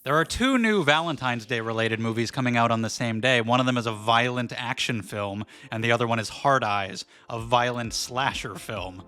There are two new Valentine's Day related movies coming out on the same day. One of them is a violent action film, and the other one is Hard Eyes, a violent slasher film.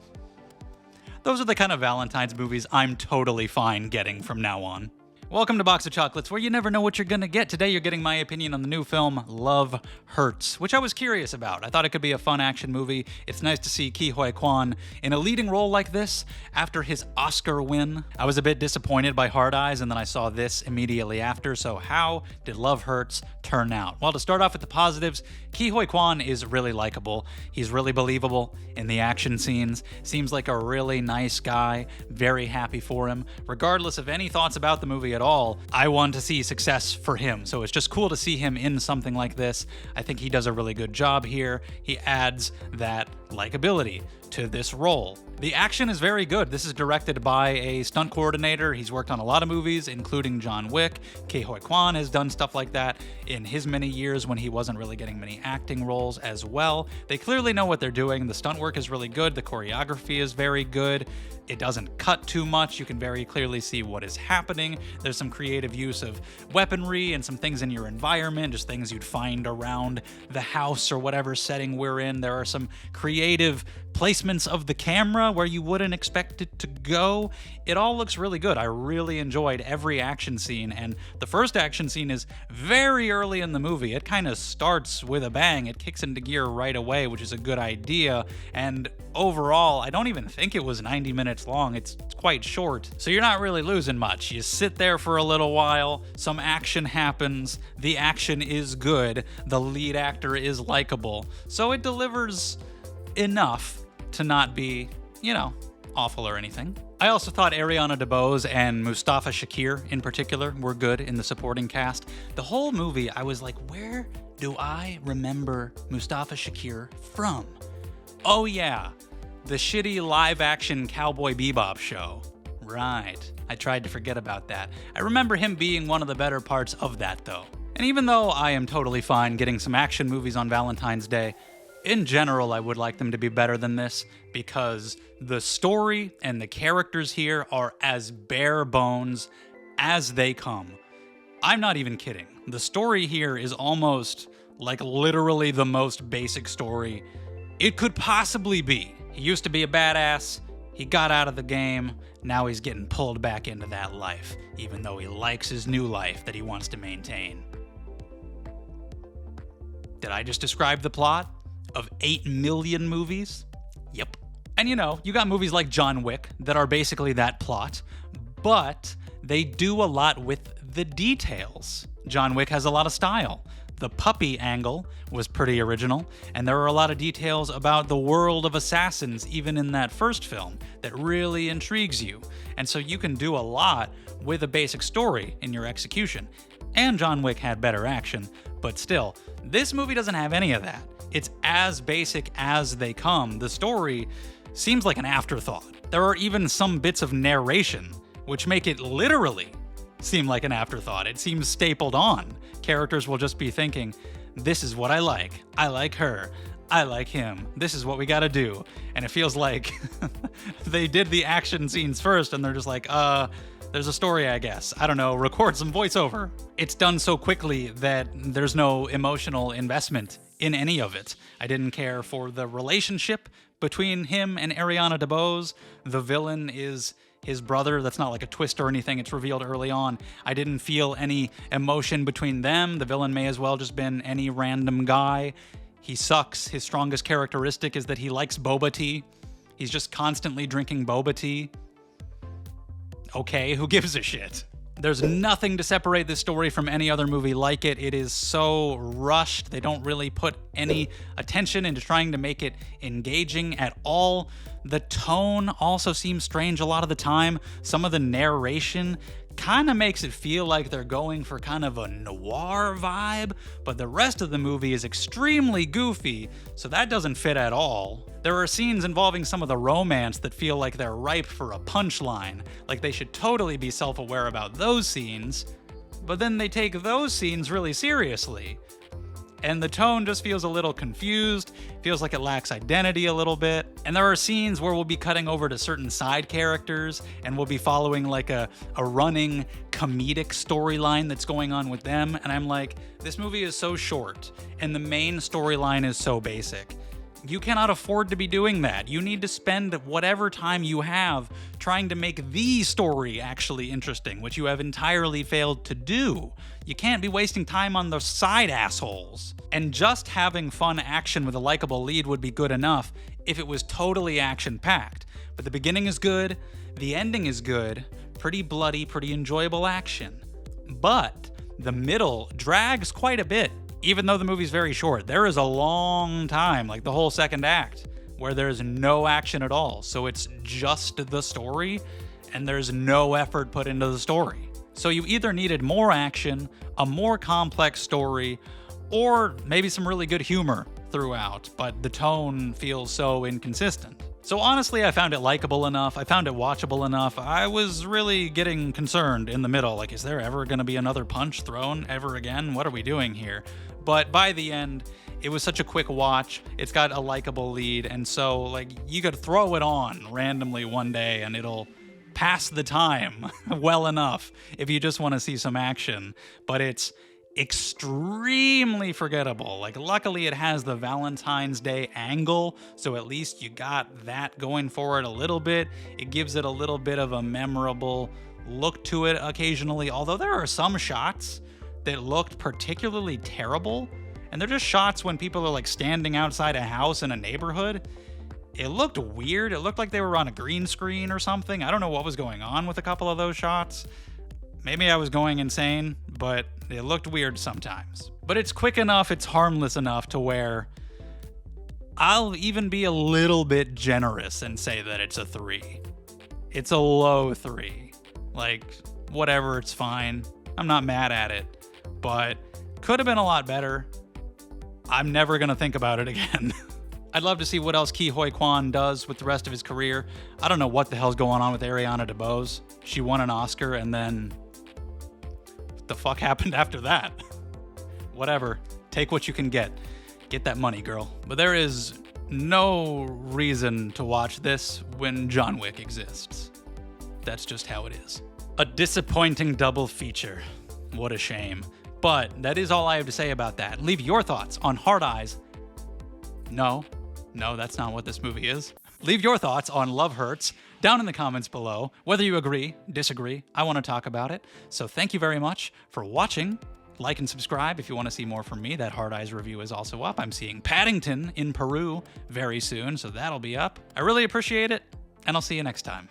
Those are the kind of Valentine's movies I'm totally fine getting from now on. Welcome to Box of Chocolates, where you never know what you're gonna get. Today you're getting my opinion on the new film, Love Hurts, which I was curious about. I thought it could be a fun action movie. It's nice to see Ke Huy Quan in a leading role like this after his Oscar win. I was a bit disappointed by Hard Eyes, and then I saw this immediately after, so how did Love Hurts turn out? Well, to start off with the positives, Ke Huy Quan is really likable. He's really believable in the action scenes. Seems like a really nice guy. Very happy for him. Regardless of any thoughts about the movie at all, I want to see success for him. So it's just cool to see him in something like this. I think he does a really good job here. He adds that likability to this role. The action is very good. This is directed by a stunt coordinator. He's worked on a lot of movies, including John Wick. Ke Huy Quan has done stuff like that in his many years when he wasn't really getting many acting roles as well. They clearly know what they're doing. The stunt work is really good. The choreography is very good. It doesn't cut too much. You can very clearly see what is happening. There's some creative use of weaponry and some things in your environment, just things you'd find around the house or whatever setting we're in. There are some creative placements of the camera where you wouldn't expect it to go. It all looks really good. I really enjoyed every action scene, and the first action scene is very early in the movie. It kind of starts with a bang. It kicks into gear right away, which is a good idea, and overall, I don't even think it was 90 minutes long. It's quite short, so you're not really losing much. You sit there for a little while, some action happens, the action is good, the lead actor is likable, so it delivers enough to not be, awful or anything. I also thought Ariana DeBose and Mustafa Shakir in particular were good in the supporting cast. The whole movie, I was like, where do I remember Mustafa Shakir from? Oh yeah, the shitty live-action Cowboy Bebop show. Right, I tried to forget about that. I remember him being one of the better parts of that though. And even though I am totally fine getting some action movies on Valentine's Day, in general, I would like them to be better than this because the story and the characters here are as bare bones as they come. I'm not even kidding. The story here is almost like literally the most basic story it could possibly be. He used to be a badass, he got out of the game, now he's getting pulled back into that life, even though he likes his new life that he wants to maintain. Did I just describe the plot of 8 million movies? Yep. And you got movies like John Wick that are basically that plot, but they do a lot with the details. John Wick has a lot of style. The puppy angle was pretty original, and there are a lot of details about the world of assassins, even in that first film, that really intrigues you. And so you can do a lot with a basic story in your execution. And John Wick had better action, but still, this movie doesn't have any of that. It's as basic as they come. The story seems like an afterthought. There are even some bits of narration, which make it literally seem like an afterthought. It seems stapled on. Characters will just be thinking, this is what I like her, I like him, this is what we gotta do. And it feels like they did the action scenes first and they're just like, there's a story, I guess. I don't know, record some voiceover. It's done so quickly that there's no emotional investment in any of it. I didn't care for the relationship between him and Ariana DeBose. The villain is his brother. That's not like a twist or anything. It's revealed early on. I didn't feel any emotion between them. The villain may as well just been any random guy. He sucks. His strongest characteristic is that he likes boba tea. He's just constantly drinking boba tea. Okay, who gives a shit? There's nothing to separate this story from any other movie like it. It is so rushed. They don't really put any attention into trying to make it engaging at all. The tone also seems strange a lot of the time. Some of the narration kind of makes it feel like they're going for kind of a noir vibe, but the rest of the movie is extremely goofy, so that doesn't fit at all. There are scenes involving some of the romance that feel like they're ripe for a punchline, like they should totally be self-aware about those scenes, but then they take those scenes really seriously. And the tone just feels a little confused, feels like it lacks identity a little bit. And there are scenes where we'll be cutting over to certain side characters and we'll be following like a running comedic storyline that's going on with them. And I'm like, this movie is so short and the main storyline is so basic. You cannot afford to be doing that. You need to spend whatever time you have trying to make the story actually interesting, which you have entirely failed to do. You can't be wasting time on the side assholes. And just having fun action with a likable lead would be good enough if it was totally action-packed. But the beginning is good, the ending is good, pretty bloody, pretty enjoyable action. But the middle drags quite a bit. Even though the movie's very short, there is a long time, like the whole second act, where there's no action at all. So it's just the story, and there's no effort put into the story. So you either needed more action, a more complex story, or maybe some really good humor throughout, but the tone feels so inconsistent. So honestly, I found it likable enough, I found it watchable enough. I was really getting concerned in the middle, like, is there ever gonna be another punch thrown ever again? What are we doing here? But by the end, it was such a quick watch, it's got a likable lead, and so like you could throw it on randomly one day and it'll pass the time well enough if you just want to see some action. But it's extremely forgettable. Like, luckily it has the Valentine's Day angle, so at least you got that going for it a little bit. It gives it a little bit of a memorable look to it occasionally, although there are some shots that looked particularly terrible, and they're just shots when people are like standing outside a house in a neighborhood. It looked weird. It looked like they were on a green screen or something. I don't know what was going on with a couple of those shots. Maybe I was going insane, but it looked weird sometimes. But it's quick enough, it's harmless enough to where I'll even be a little bit generous and say that it's a 3. It's a low 3. Like, whatever, it's fine. I'm not mad at it, but could have been a lot better. I'm never gonna think about it again. I'd love to see what else Ke Huy Quan does with the rest of his career. I don't know what the hell's going on with Ariana DeBose. She won an Oscar and then what the fuck happened after that? Whatever. Take what you can get. Get that money, girl. But there is no reason to watch this when John Wick exists. That's just how it is. A disappointing double feature. What a shame. But that is all I have to say about that. Leave your thoughts on Hard Eyes. No, that's not what this movie is. Leave your thoughts on Love Hurts down in the comments below. Whether you agree, disagree, I want to talk about it. So thank you very much for watching. Like and subscribe if you want to see more from me. That Hard Eyes review is also up. I'm seeing Paddington in Peru very soon, so that'll be up. I really appreciate it, and I'll see you next time.